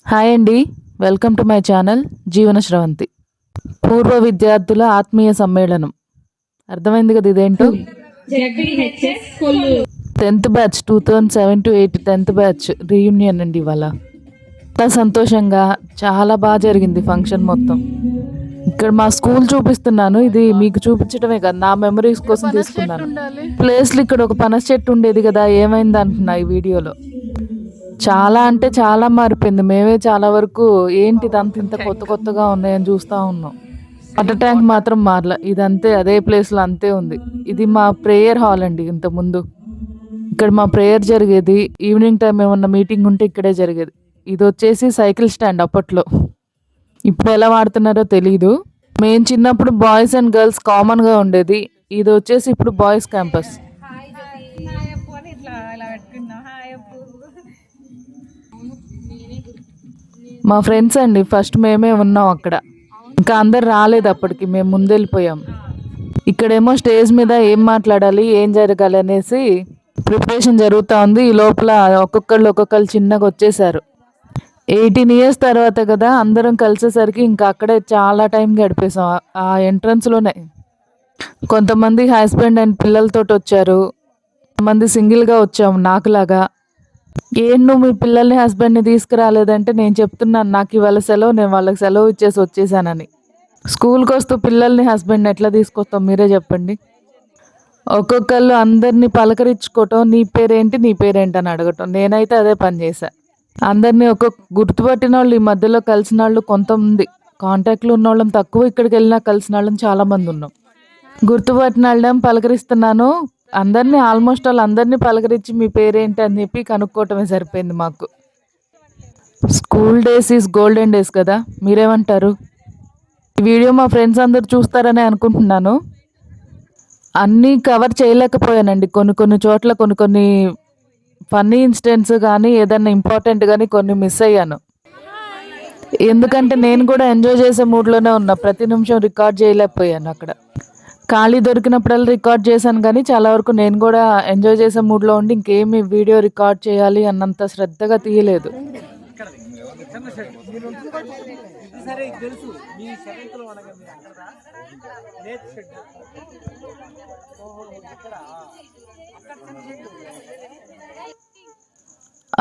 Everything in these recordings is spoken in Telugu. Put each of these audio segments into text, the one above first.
హాయ్ అండి. వెల్కమ్ టు మై ఛానల్ జీవన స్రవంతి. పూర్వ విద్యార్థుల ఆత్మీయ సమ్మేళనం. అర్థమైంది కదా ఇదేంటో? ZPHS Kolluru 10th batch 2007 to 8 10th batch reunion అండి ఇవాళ. చాలా సంతోషంగా చాలా బాగా జరిగింది ఫంక్షన్ మొత్తం. ఇక్కడ మా స్కూల్ చూపిస్తున్నాను. ఇది మీకు చూపించడమే కదా, నా మెమరీస్ కోసం తీసుకున్నాను. ప్లేస్లు ఇక్కడ ఒక పనస చెట్టు ఉండేది కదా, ఏమైంది అంటున్నా ఈ వీడియోలో. చాలా అంటే చాలా మారిపోయింది. మేమే చాలా వరకు ఏంటి ఇదంతా ఇంత కొత్త కొత్తగా ఉన్నాయని చూస్తూ ఉన్నాం. వాటర్ ట్యాంక్ మాత్రం మారల. ఇదంతే, అదే ప్లేస్లో అంతే ఉంది. ఇది మా ప్రేయర్ హాల్ అండి. ఇంతకుముందు ఇక్కడ మా ప్రేయర్ జరిగేది. ఈవినింగ్ టైం ఏమన్నా మీటింగ్ ఉంటే ఇక్కడే జరిగేది. ఇది వచ్చేసి సైకిల్ స్టాండ్ అప్పట్లో. ఇప్పుడు ఎలా వాడుతున్నారో తెలీదు. మేము చిన్నప్పుడు బాయ్స్ అండ్ గర్ల్స్ కామన్గా ఉండేది. ఇది వచ్చేసి ఇప్పుడు బాయ్స్ క్యాంపస్. మా ఫ్రెండ్స్ అండి, ఫస్ట్ మేమే ఉన్నాం అక్కడ. ఇంకా అందరు రాలేదు అప్పటికి, మేము ముందెళ్ళిపోయాం. ఇక్కడేమో స్టేజ్ మీద ఏం మాట్లాడాలి, ఏం జరగాలి అనేసి ప్రిపరేషన్ జరుగుతూ ఉంది. ఈ లోపల ఒక్కొక్కళ్ళు చిన్నగా వచ్చేసారు. 18 years తర్వాత కదా అందరం కలిసేసరికి ఇంకా అక్కడే చాలా టైం గడిపేసాం ఆ ఎంట్రన్స్లోనే. కొంతమంది హస్బెండ్ అండ్ పిల్లలతో వచ్చారు, కొంతమంది సింగిల్గా వచ్చాము నాకులాగా. ఏం నువ్వు మీ పిల్లల్ని హస్బెండ్ని తీసుకురాలేదంటే నేను చెప్తున్నాను నాకు ఇవాళ సెలవు, నేను వాళ్ళకి సెలవు ఇచ్చేసి వచ్చేసానని. స్కూల్కి వస్తూ పిల్లల్ని హస్బెండ్ని ఎట్లా తీసుకొస్తాం మీరే చెప్పండి. ఒక్కొక్కళ్ళు అందరినీ పలకరించుకోవటం, నీ పేరేంటి అని అడగటం. నేనైతే అదే పని చేశా. అందరినీ గుర్తుపట్టిన వాళ్ళు ఈ మధ్యలో కలిసిన వాళ్ళు కొంతమంది, కాంటాక్ట్లో ఉన్న వాళ్ళం తక్కువ, ఇక్కడికి వెళ్ళినా కలిసిన వాళ్ళం చాలామంది ఉన్నాం. గుర్తుపట్టిన వాళ్ళం పలకరిస్తున్నాను. అందరినీ ఆల్మోస్ట్ వాళ్ళందరినీ పలకరించి మీ పేరేంటి అని చెప్పి కనుక్కోవటమే సరిపోయింది మాకు. School days is golden days కదా, మీరేమంటారు? ఈ వీడియో మా ఫ్రెండ్స్ అందరు చూస్తారని అనుకుంటున్నాను. అన్నీ కవర్ చేయలేకపోయానండి. కొన్ని చోట్ల కొన్ని ఫన్నీ ఇన్సిడెంట్స్ కానీ ఏదన్నా ఇంపార్టెంట్ కానీ కొన్ని మిస్ అయ్యాను. ఎందుకంటే నేను కూడా ఎంజాయ్ చేసే మూడ్లోనే ఉన్నా. ప్రతి నిమిషం రికార్డ్ చేయలేకపోయాను. అక్కడ ఖాళీ దొరికినప్పుడల్లా రికార్డ్ చేశాను, కానీ చాలా వరకు నేను కూడా ఎంజాయ్ చేసే మూడ్లో ఉండి ఇంకేమి వీడియో రికార్డ్ చేయాలి అన్నంత శ్రద్ధగా తీయలేదు.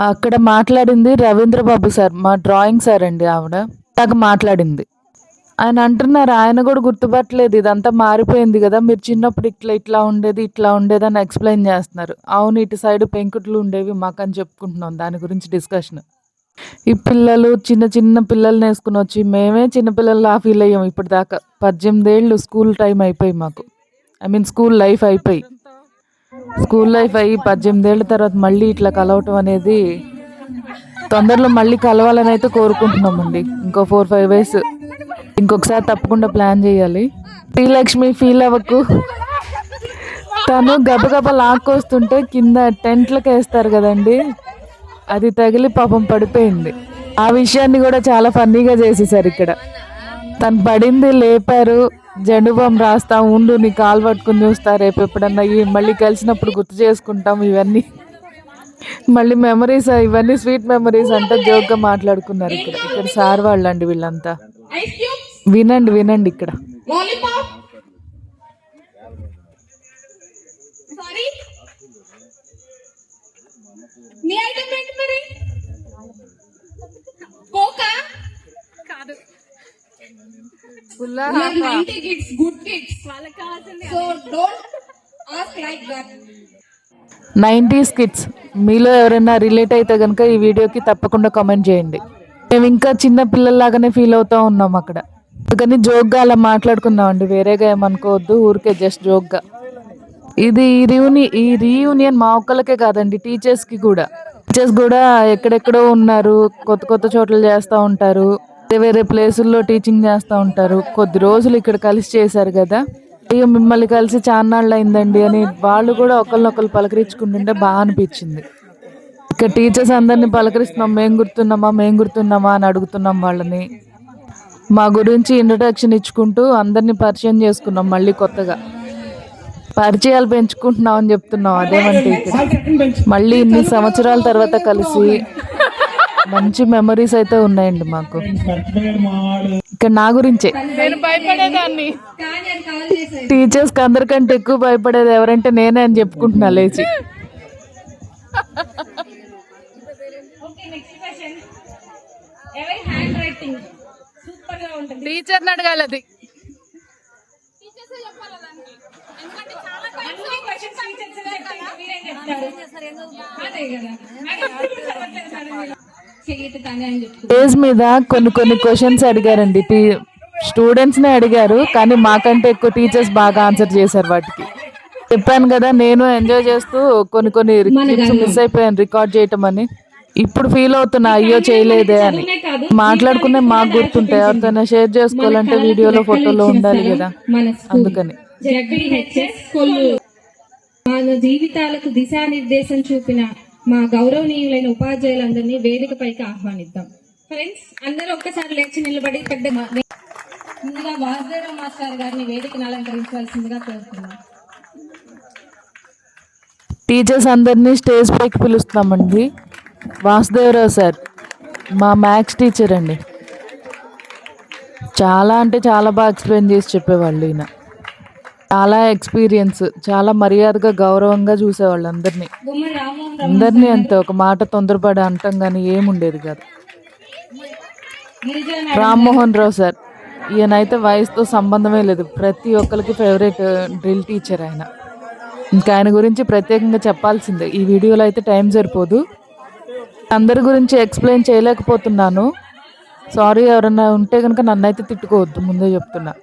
అక్కడ మాట్లాడింది రవీంద్రబాబు సార్, మా డ్రాయింగ్ సార్ అండి. ఆవిడ నాకు మాట్లాడింది. ఆయన అంటున్నారు ఆయన కూడా గుర్తుపట్టలేదు, ఇదంతా మారిపోయింది కదా, మీరు చిన్నప్పుడు ఇట్లా ఉండేది అని ఎక్స్ప్లెయిన్ చేస్తున్నారు. అవును, ఇటు సైడ్ పెంకుట్లు ఉండేవి మాకని చెప్పుకుంటున్నాం. దాని గురించి డిస్కషన్. ఈ పిల్లలు చిన్న పిల్లల్ని వేసుకుని వచ్చి మేమే చిన్నపిల్లల్లా ఫీల్ అయ్యాం. ఇప్పుడు దాకా 18 ఏళ్ళు స్కూల్ టైం అయిపోయి మాకు, స్కూల్ లైఫ్ అయిపోయి, స్కూల్ లైఫ్ అయ్యి 18 ఏళ్ళ తర్వాత మళ్ళీ ఇట్లా కలవటం అనేది, తొందరలో మళ్ళీ కలవాలని అయితే కోరుకుంటున్నామండి. ఇంకో 4-5 years ఇంకొకసారి తప్పకుండా ప్లాన్ చేయాలి. శ్రీలక్ష్మి ఫీల్ అవ్వకు, తను గబగబ లాక్కొస్తుంటే కింద టెంట్లకు వేస్తారు కదండి, అది తగిలి పాపం పడిపోయింది. ఆ విషయాన్ని కూడా చాలా ఫన్నీగా చేసేసారు ఇక్కడ. తను పడింది, లేపారు, జండుబాం రాస్తా ఉండు, నీ కాలు పట్టుకుని చూస్తా, రేపు ఎప్పుడన్నా మళ్ళీ కలిసినప్పుడు గుర్తు చేసుకుంటాం. ఇవన్నీ మళ్ళీ మెమరీస్, ఇవన్నీ స్వీట్ మెమరీస్ అంటే జోక్గా మాట్లాడుకున్నారు. ఇక్కడ సార్ వాళ్ళండి వీళ్ళంతా. వినండి ఇక్కడ. నైంటీస్ కిడ్స్ మీలో ఎవరైనా రిలేట్ అయితే కనుక ఈ వీడియోకి తప్పకుండా కామెంట్ చేయండి. మేము ఇంకా చిన్న పిల్లల్లాగానే ఫీల్ అవుతూ ఉన్నాం అక్కడ. అందుకని జోక్గా అలా మాట్లాడుకున్నాం అండి, వేరేగా ఏమనుకోవద్దు, ఊరికే జస్ట్ జోక్గా. ఇది ఈ రీయూనియన్ మా ఒక్కళ్ళకే కాదండి, టీచర్స్కి కూడా. టీచర్స్ కూడా ఎక్కడెక్కడో ఉన్నారు, కొత్త చోట్ల చేస్తూ ఉంటారు, వేరే ప్లేసుల్లో టీచింగ్ చేస్తూ ఉంటారు. కొద్ది రోజులు ఇక్కడ కలిసి చేశారు కదా, అయ్యో మిమ్మల్ని కలిసి చాన్నాళ్ళు అయిందండి అని వాళ్ళు కూడా ఒకరినొకరు పలకరించుకుంటుంటే బాగా అనిపించింది. ఇక్కడ టీచర్స్ అందరినీ పలకరిస్తున్నాం, మేము గుర్తున్నామా అని అడుగుతున్నాం వాళ్ళని. మా గురించి ఇంట్రడక్షన్ ఇచ్చుకుంటూ అందరినీ పరిచయం చేసుకున్నాం. మళ్ళీ కొత్తగా పరిచయాలు పెంచుకుంటున్నాం అని చెప్తున్నాం. అదేమంటే ఇక్కడ మళ్ళీ ఇన్ని సంవత్సరాల తర్వాత కలిసి మంచి మెమరీస్ అయితే ఉన్నాయండి మాకు. ఇక్కడ నా గురించే నేను భయపడేదాన్ని కానీ అది కవర్ చేశాడు. టీచర్స్కి అందరికంటే ఎక్కువ భయపడేది ఎవరంటే నేనే అని చెప్పుకుంటున్నా లేచి. Okay next question. ఎవరి హ్యాండ్ రైటింగ్ సూపర్ గా ఉంటుంది? టీచర్ని అడగాలి అది. అన్ని క్వశ్చన్స్ టీచర్స్ మీరేం చెప్తారు? అదే కదా చెయ్యి కానీ అని చెప్తారు. స్టేజ్ మీద కొన్ని క్వశ్చన్స్ అడిగారండి. స్టూడెంట్స్నే అడిగారు కానీ మాకంటే ఎక్కువ టీచర్స్ బాగా ఆన్సర్ చేశారు వాటికి. చెప్పాను కదా నేను ఎంజాయ్ చేస్తూ కొన్ని క్లిప్స్ మిస్ అయిపోయాను రికార్డ్ చేయటం అని. ఇప్పుడు ఫీల్ అవుతున్నా అయ్యో చేయలేదే అని. మాట్లాడుకునే మాకు గుర్తుంటాయి, ఎవరితోనే షేర్ చేసుకోవాలంటే వీడియోలో ఫోటోలో ఉండాలి కదా, మన అందుకని. జెడ్పీహెచ్ఎస్ కొల్లూరు మన జీవితాలకు దిశానిర్దేశం చూపిన మా గౌరవనీయులైన ఉపాధ్యాయులందరినీ వేదికపైకి ఆహ్వానిద్దాం. ఫ్రెండ్స్ అందరూ ఒక్కసారి లేచి నిలబడి పెద్ద ముందుగా వాసుదేవ మాస్టర్ గారిని వేదికను అలంకరించవలసిందిగా కోరుతున్నాం. టీచర్స్ అందరినీ స్టేజ్ పైకి పిలుస్తామండి. వాసుదేవరావు సార్ మా మ్యాథ్స్ టీచర్ అండి. చాలా అంటే చాలా బాగా ఎక్స్ప్లెయిన్ చేసి చెప్పేవాళ్ళు. ఈయన చాలా ఎక్స్పీరియన్స్, చాలా మర్యాదగా గౌరవంగా చూసేవాళ్ళు అందరినీ. గుమ్మడి రామ్మోహన్ అందరినీ అంతే, ఒక మాట తొందరపడి అంటాం కానీ ఏముండేది కాదు. గిరిజన రామ్మోహన్ రావు సార్ ఈయనైతే వయసుతో సంబంధమే లేదు, ప్రతి ఒక్కరికి ఫేవరెట్ డ్రిల్ టీచర్ ఆయన. ఇంకా ఆయన గురించి ప్రత్యేకంగా చెప్పాల్సిందే, ఈ వీడియోలో అయితే టైం సరిపోదు. అందరి గురించి ఎక్స్ప్లెయిన్ చేయలేకపోతున్నాను, సారీ. ఎవరన్నా ఉంటే కనుక నన్ను అయితే తిట్టుకోవద్దు, ముందే చెప్తున్నా.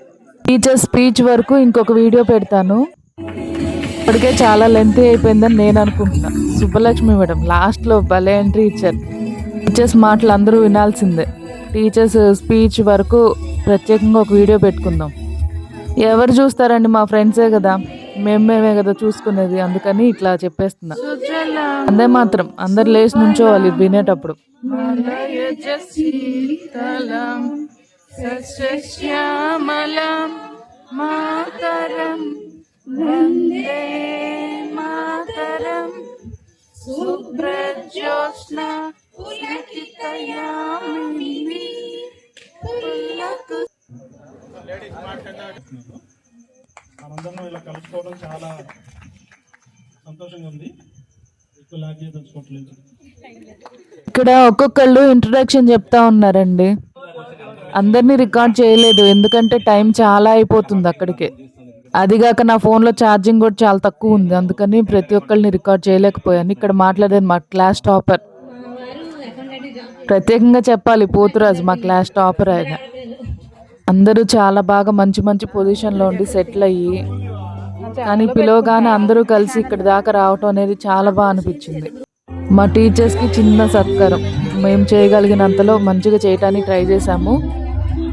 టీచర్ స్పీచ్ వరకు ఇంకొక వీడియో పెడతాను. ఇప్పటికే చాలా లెంతీ అయిపోయిందని నేను అనుకుంటున్నా. సుబ్బలక్ష్మి మేడం లాస్ట్లో భలే ఎంట్రీ ఇచ్చారు. టీచర్స్ మాటలు అందరూ వినాల్సిందే. టీచర్స్ స్పీచ్ వరకు ప్రత్యేకంగా ఒక వీడియో పెట్టుకుందాం. ఎవరు చూస్తారండి, మా ఫ్రెండ్సే కదా, మేమే కదా చూసుకునేది, అందుకని ఇట్లా చెప్పేస్తున్నా. అదే మాత్రం అందరు లేచి నుంచోవాలి వినేటప్పుడు. మనందరం ఇలా కలుసుకోవడం చాలా సంతోషంగా ఉంది. ఎక్కువ లాగ్ చేయదలుచుకోవట్లేదు. ఇక్కడ ఒక్కొక్కళ్ళు ఇంట్రొడక్షన్ చెప్తా ఉన్నారండి. అందరినీ రికార్డ్ చేయలేదు ఎందుకంటే టైం చాలా అయిపోతుంది అక్కడికే. అదిగాక నా ఫోన్లో ఛార్జింగ్ కూడా చాలా తక్కువ ఉంది, అందుకని ప్రతి ఒక్కరిని రికార్డ్ చేయలేకపోయాను. ఇక్కడ మాట్లాడేది మా క్లాస్ టాపర్, ప్రత్యేకంగా చెప్పాలి, పోతురాజు మా క్లాస్ టాపర్ ఆయన. అందరూ చాలా బాగా మంచి మంచి పొజిషన్లో ఉండి సెటిల్ అయ్యి, కానీ పిలవగానే అందరూ కలిసి ఇక్కడ దాకా రావటం అనేది చాలా బాగా అనిపించింది. మా టీచర్స్కి చిన్న సత్కారం, మేము చేయగలిగినంతలో మంచిగా చేయడానికి ట్రై చేశాము.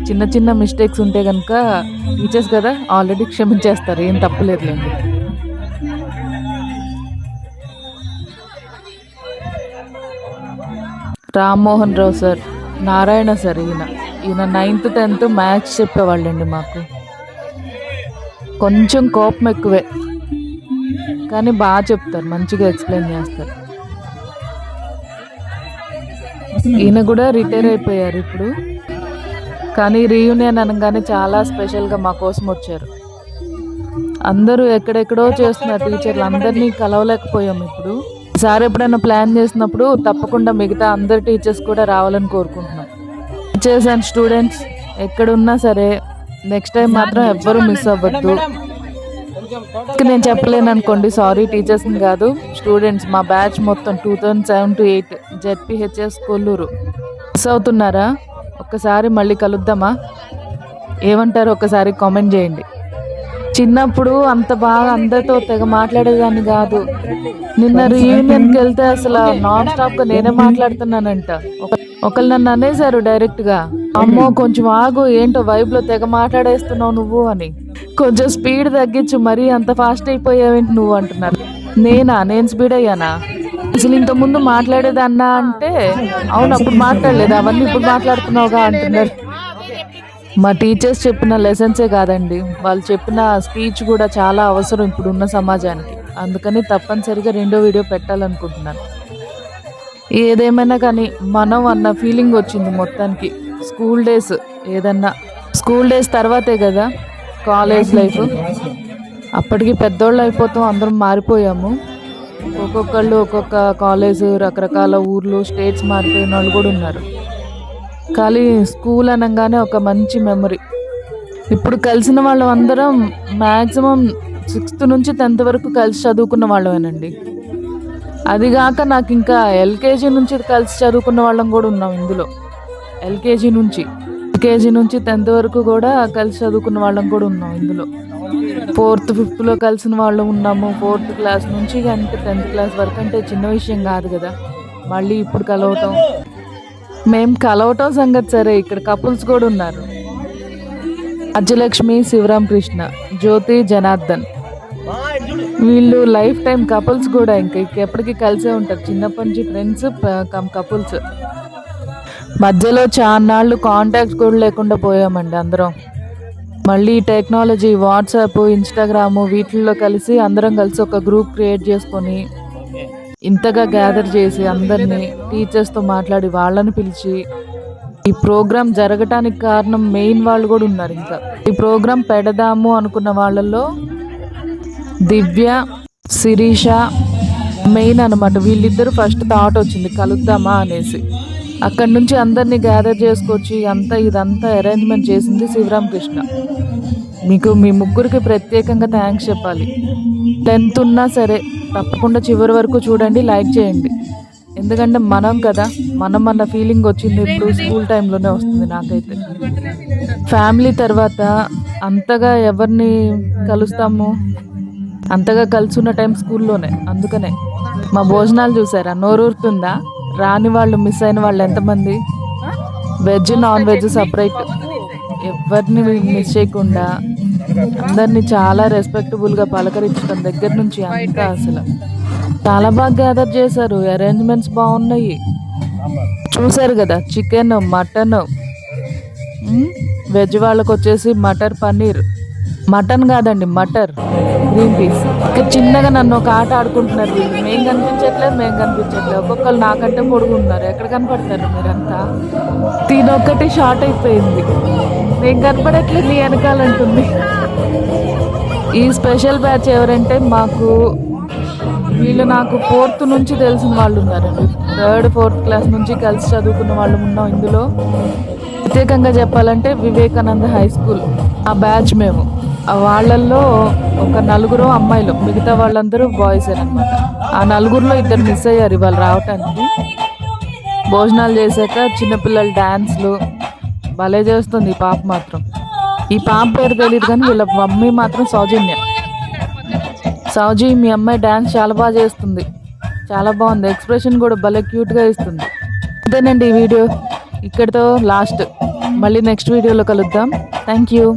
చిన్న చిన్న మిస్టేక్స్ ఉంటే కనుక టీచర్స్ కదా ఆల్రెడీ క్షమించేస్తారు, ఏం తప్పులేదులేండి. రామ్మోహన్ రావు సార్, నారాయణ సార్, ఈయన 9th 10th మ్యాథ్స్ చెప్పేవాళ్ళండి మాకు. కొంచెం కోపం ఎక్కువే కానీ బాగా చెప్తారు, మంచిగా ఎక్స్ప్లెయిన్ చేస్తారు. ఈయన కూడా రిటైర్ అయిపోయారు ఇప్పుడు, కానీ రీయూనియన్ అనగానే చాలా స్పెషల్గా మా కోసం వచ్చారు. అందరూ ఎక్కడెక్కడో చేస్తున్నారు టీచర్లు, అందరినీ కలవలేకపోయాం. ఇప్పుడు ఈసారి ఎప్పుడైనా ప్లాన్ చేసినప్పుడు తప్పకుండా మిగతా అందరు టీచర్స్ కూడా రావాలని కోరుకుంటున్నాం. టీచర్స్ అండ్ స్టూడెంట్స్ ఎక్కడున్నా సరే నెక్స్ట్ టైం మాత్రం ఎవ్వరూ మిస్ అవ్వద్దు. నేను చెప్పలేను అనుకోండి, సారీ. టీచర్స్ని కాదు, స్టూడెంట్స్ మా బ్యాచ్ మొత్తం 2007 to 8 జెడ్పీహెచ్ఎస్ కొల్లూరు. మిస్ అవుతున్నారా? ఒక్కసారి మళ్ళీ కలుద్దామా? ఏమంటారు? ఒక్కసారి కామెంట్ చేయండి. చిన్నప్పుడు అంత బాగా అందరితో తెగ మాట్లాడేదాన్ని కాదు. నిన్న రీయూనియన్కి వెళ్తే అసలు నాన్ స్టాప్గా నేనే మాట్లాడుతున్నానంట. ఒకళ్ళు నన్ను అనేసారు డైరెక్ట్గా, అమ్మో కొంచెం ఆగు, ఏంటో వైబ్లో తెగ మాట్లాడేస్తున్నావు నువ్వు అని. కొంచెం స్పీడ్ తగ్గించు, మరీ అంత ఫాస్ట్ అయిపోయావేంటి నువ్వు అంటున్నారు. నేను స్పీడ్ అయ్యానా? అసలు ఇంతకుముందు మాట్లాడేదన్నా అంటే అవును అప్పుడు మాట్లాడలేదు, అవన్నీ ఇప్పుడు మాట్లాడుతున్నావుగా అంటున్నారు. మా టీచర్స్ చెప్పిన లెసన్సే కాదండి, వాళ్ళు చెప్పిన స్పీచ్ కూడా చాలా అవసరం ఇప్పుడున్న సమాజానికి. అందుకని తప్పనిసరిగా 2వ వీడియో పెట్టాలనుకుంటున్నాను. ఏదేమైనా కానీ మనం అన్న ఫీలింగ్ వచ్చింది మొత్తానికి. స్కూల్ డేస్ ఏదన్నా స్కూల్ డేస్ తర్వాతే కదా కాలేజ్ లైఫ్. అప్పటికి పెద్దోళ్ళు అయిపోతాం, అందరం మారిపోయాము. ఒక్కొక్కళ్ళు ఒక్కొక్క కాలేజ్, రకరకాల ఊర్లు, స్టేట్స్ మారిపోయిన వాళ్ళు కూడా ఉన్నారు. కానీ స్కూల్ అనగానే ఒక మంచి మెమరీ. ఇప్పుడు కలిసిన వాళ్ళం అందరం మ్యాక్సిమం 6th నుంచి 10th వరకు కలిసి చదువుకున్న వాళ్ళమేనండి. అదిగాక నాకు ఇంకా ఎల్కేజీ నుంచి కలిసి చదువుకున్న వాళ్ళం కూడా ఉన్నాం ఇందులో. ఎల్కేజీ నుంచి 10th వరకు కూడా కలిసి చదువుకున్న వాళ్ళం కూడా ఉన్నాం ఇందులో. 4th 5thలో కలిసిన వాళ్ళు ఉన్నాము. 4th క్లాస్ నుంచి అంటే 10th క్లాస్ వరకు అంటే చిన్న విషయం కాదు కదా. మళ్ళీ ఇప్పుడు కలవటం, మేము కలవటం సంగతి సరే, ఇక్కడ కపుల్స్ కూడా ఉన్నారు. రాజ్యలక్ష్మి, శివరాం కృష్ణ, జ్యోతి, జనార్దన్, వీళ్ళు లైఫ్ టైం కపుల్స్ కూడా. ఇంకా ఎప్పటికీ కలిసే ఉంటారు, చిన్నప్పటి నుంచి ఫ్రెండ్స్ కపుల్స్. మధ్యలో చాన్నాళ్ళు కాంటాక్ట్ కూడా లేకుండా పోయామండి అందరం. మళ్ళీ టెక్నాలజీ, వాట్సాప్, ఇన్స్టాగ్రాము వీటిల్లో కలిసి అందరం కలిసి ఒక గ్రూప్ క్రియేట్ చేసుకొని ఇంతగా గ్యాదర్ చేసి అందరినీ టీచర్స్తో మాట్లాడి వాళ్ళని పిలిచి ఈ ప్రోగ్రాం జరగటానికి కారణం మెయిన్ వాళ్ళు కూడా ఉన్నారు. ఇంకా ఈ ప్రోగ్రాం పెడదాము అనుకున్న వాళ్ళల్లో దివ్య, శిరీష మెయిన్ అనమాట. వీళ్ళిద్దరు ఫస్ట్ థాట్ వచ్చింది కలుద్దామా అనేసి. అక్కడి నుంచి అందరినీ గ్యాదర్ చేసుకొచ్చి ఇదంతా అరేంజ్మెంట్ చేసింది శివరాం కృష్ణ. మీకు మీ ముగ్గురికి ప్రత్యేకంగా థ్యాంక్స్ చెప్పాలి. 10th ఉన్నా సరే తప్పకుండా చివరి వరకు చూడండి, లైక్ చేయండి. ఎందుకంటే మనం కదా, మనం అన్న ఫీలింగ్ వచ్చింది ఇప్పుడు స్కూల్ టైంలోనే వస్తుంది నాకైతే. ఫ్యామిలీ తర్వాత అంతగా ఎవరిని కలుస్తాము, అంతగా కలుసున్న టైం స్కూల్లోనే. అందుకనే మా భోజనాలు చూసారా, నోరూరుతుందా? రాని వాళ్ళు, మిస్ అయిన వాళ్ళు ఎంతమంది? వెజ్, నాన్ వెజ్ సపరేట్, ఎవరిని మిస్ చేయకుండా అందరినీ చాలా రెస్పెక్టబుల్గా పలకరించడం దగ్గర నుంచి అంతా అసలు చాలా బాగా గ్యాదర్ చేశారు. అరేంజ్మెంట్స్ బాగున్నాయి. చూసారు కదా, చికెన్, మటన్, వెజ్ వాళ్ళకి వచ్చేసి మటర్ పన్నీర్, మటన్ కాదండి మటర్, గ్రీన్ పీస్. ఇక్కడ చిన్నగా నన్ను ఒక ఆట ఆడుకుంటున్నారు వీళ్ళు. మేము కనిపించట్లేదు. ఒక్కొక్కరు నాకంటే పొడుగు ఉన్నారు. ఎక్కడ కనపడతారు మీరంతా? తినొక్కటి షార్ట్ అయిపోయింది, నేను కనపడట్లేదు, నీ వెనకాలంటుంది. ఈ స్పెషల్ బ్యాచ్ ఎవరంటే వీళ్ళు నాకు 4th నుంచి తెలిసిన వాళ్ళు ఉన్నారండి. 3rd 4th క్లాస్ నుంచి కలిసి చదువుకున్న వాళ్ళు ఉన్నాం ఇందులో. ప్రత్యేకంగా చెప్పాలంటే వివేకానంద హై స్కూల్ ఆ బ్యాచ్ మేము. వాళ్ళల్లో ఒక 4 అమ్మాయిలు, మిగతా వాళ్ళందరూ బాయ్స్ అనమాట. ఆ 4లో 2 మిస్ అయ్యారు ఇవాళ రావటానికి. భోజనాలు చేశాక చిన్నపిల్లల డాన్స్లు భలే చేస్తుంది ఈ పాప మాత్రం. ఈ పాప పేరు తెలియదు కానీ వీళ్ళ మమ్మీ మాత్రం సౌజన్య. సౌజీ, మీ అమ్మాయి డాన్స్ చాలా బాగా చేస్తుంది, చాలా బాగుంది. ఎక్స్ప్రెషన్ కూడా భలే క్యూట్గా ఇస్తుంది. అంతేనండి ఈ వీడియో ఇక్కడితో లాస్ట్. మళ్ళీ నెక్స్ట్ వీడియోలో కలుద్దాం. Thank you.